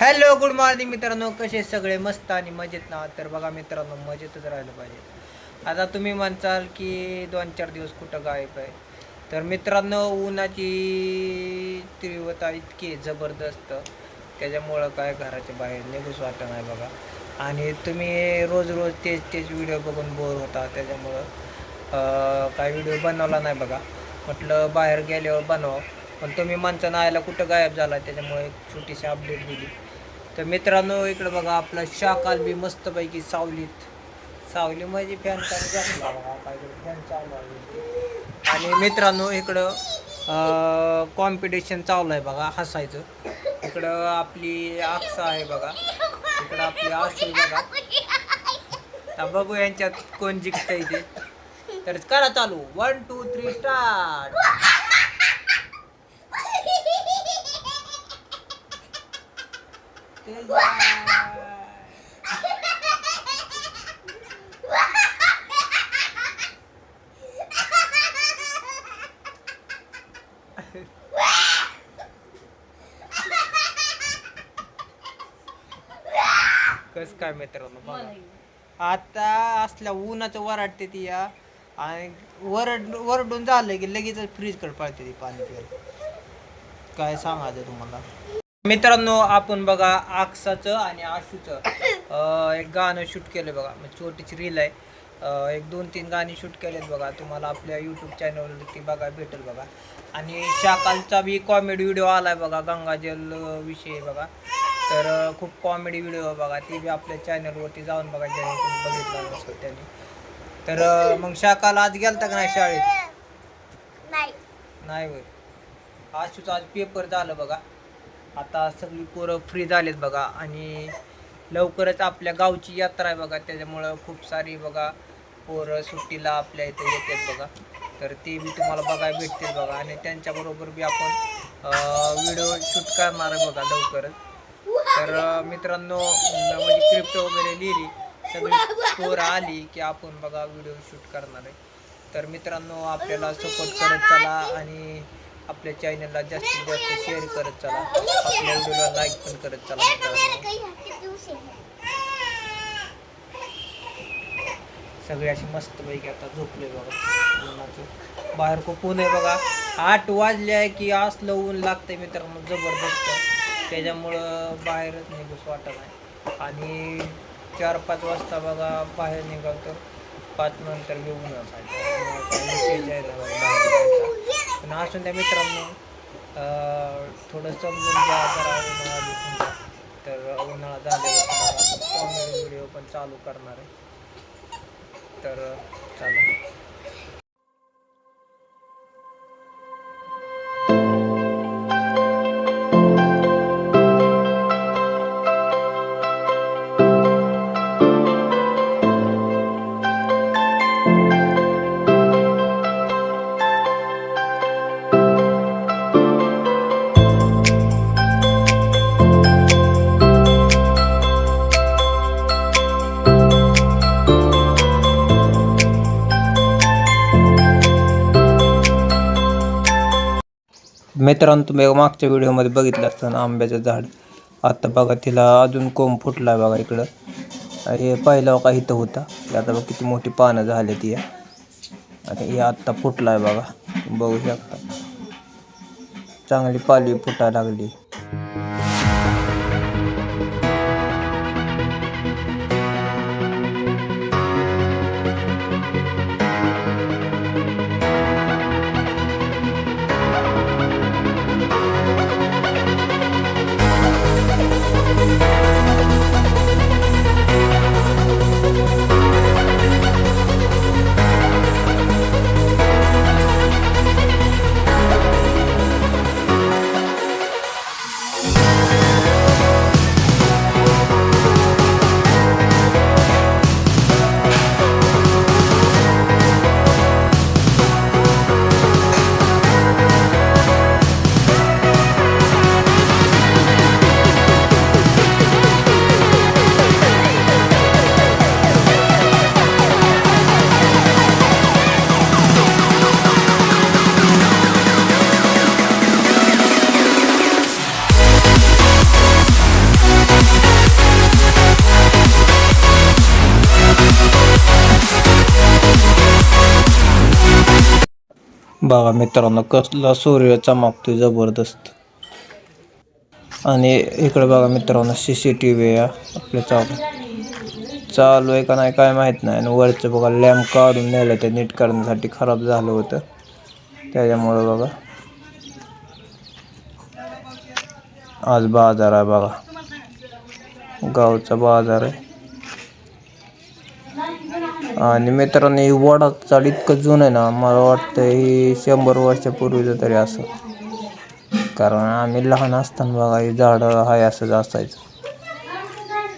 Hello good morning मित्रांनो, कसे सगळे मस्त आणि मजेत ना? तर बघा मित्रांनो, मजेतच राहिलं पाहिजे. आता तुम्ही म्हणताल की 2-4 दिवस कुठं गायब आहे. तर मित्रांनो, उन्हाची तीव्रता इतकी जबरदस्त, त्याच्यामुळं काय घराच्या बाहेर निघूच वाटत नाही बघा. आणि तुम्ही रोज रोज तेच तेच व्हिडिओ बघून बोर होता, त्याच्यामुळं काय व्हिडिओ बनवला नाही बघा. म्हटलं बाहेर गेल्यावर बनवावं, पण तुम्ही म्हणता नाहीला कुठं गायब झाला, त्याच्यामुळे एक छोटीशी अपडेट दिली. तर मित्रांनो, इकडं बघा आपला शाकाल बी मस्तपैकी सावलीत. सावली म्हणजे फॅन चालू बघा, फॅन चालू आहे. आणि मित्रांनो, इकडं कॉम्पिटिशन चालू आहे बघा हसायचं. इकडं आपली आक्सा आहे बघा, इकडं आपली आशू बघा. आता बघू यांच्यात कोण जिंकतंय ते. तर करा चालू, 1 2 3 स्टार्ट. कस काय मित्रांनो बघा, आता असल्या उन्हाचं वराडते ती या, आणि वरडून झालं की लगेच फ्रीजकडे पळते ती पाणी प्यायला. काय सांगायचं तुम्हाला मित्रांनो. आपण बघा आक्साचं आणि आशूचं एक गाणं शूट केलं बघा, म्हणजे छोटीची रील आहे. एक 2-3 गाणी शूट केलेत बघा, तुम्हाला आपल्या यूट्यूब चॅनलवर ती बघा भेटेल बघा. आणि शाकालचा बी कॉमेडी व्हिडिओ आलाय बघा, गंगाजल विषयी बघा. तर खूप कॉमेडी व्हिडिओ बघा, ती बी आपल्या चॅनलवरती जाऊन बघा, ज्याने तुम्ही बघितलं नसेल त्याने. तर मग शाकाल आज गेलता का नाही शाळेत? नाही होय. आशूचा आज पेपर झालं बघा. आता सगळी पोरं फ्री झालेत बघा, आणि लवकरच आपल्या गावची यात्रा आहे बघा, त्याच्यामुळं खूप सारी बघा पोरं सुट्टीला आपल्या इथे येतात बघा. तर ते बी तुम्हाला बघायला भेटतील बघा, आणि त्यांच्याबरोबर बी आपण व्हिडिओ शूट करणार आहे बघा लवकरच. तर मित्रांनो, म्हणजे क्रिप्ट वगैरे लिहिली, सगळी पोरं आली की आपण बघा व्हिडिओ शूट करणार आहे. तर मित्रांनो, आपल्याला सपोर्ट करत चला, आणि आपल्या चॅनलला जास्तीत जास्त शेअर करत चला, आपल्या व्हिडिओला लाईक पण करत चला मित्रांनो. सगळे अशी मस्तपैकी आता झोपले बघा. उन्हाचं बाहेर खूप ऊन आहे बघा. 8 वाजले आहे की असलं ऊन लागतंय मित्रांनो जबरदस्त, त्याच्यामुळं बाहेरच निघूस वाटत नाही. आणि 4-5 वाजता बघा बाहेर निघाल तर 5 नंतर घेऊन पण असून त्या मित्रांनो, थोडं समजून घ्या जरा. उन्हाळा तर उन्हाळा झाल्यावर कॉमेडी व्हिडिओ पण चालू करणार आहे. तर चला. मित्रांनो, तुम्ही मागच्या व्हिडिओमध्ये बघितलं असताना आंब्याचं झाड, आता बघा तिला अजून कोंब फुटला आहे बघा इकडं. हे पहिला बघा इथं होता, आता बघा किती मोठी पानं झाली ती, आणि हे आत्ता फुटला आहे बघा, बघू शकता. चांगली पालवी फुटायला लागली. बघा मित्रांनो कसला सूर्य चमकतोय जबरदस्त. आणि इकडे बघा मित्रांनो CCTV आहे आपल्या चालू आहे का नाही काय माहीत नाही. आणि वरचं बघा लॅम्प काढून नेलं ते नीट करण्यासाठी, खराब झालं होतं त्याच्यामुळं. बघा आज बाजार आहे बघा, गावचा बाजार आहे. आणि मित्रांनो ही वडाचं झाड इतकं जुनं आहे ना, मला वाटतं ही 100 वर्षापूर्वीचं तरी असं. कारण आम्ही लहान असताना बघा ही झाडं हाय असंच असायचं.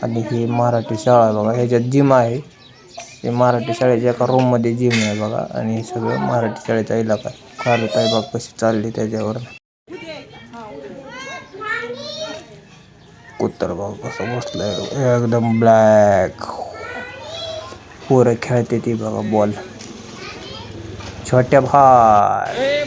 आणि ही मराठी शाळा आहे बघा, ह्याच्यात जिम आहे. हे मराठी शाळेच्या एका रूममध्ये जिम आहे बघा. आणि हे सगळं मराठी शाळेचा इलाका आहे. खालत आहे बघ कशी चालली त्याच्यावर. कुत्तर बघ कसं बसलंय एकदम ब्लॅक. पोरं खेळते ती बघा बॉल. छोट्या भाई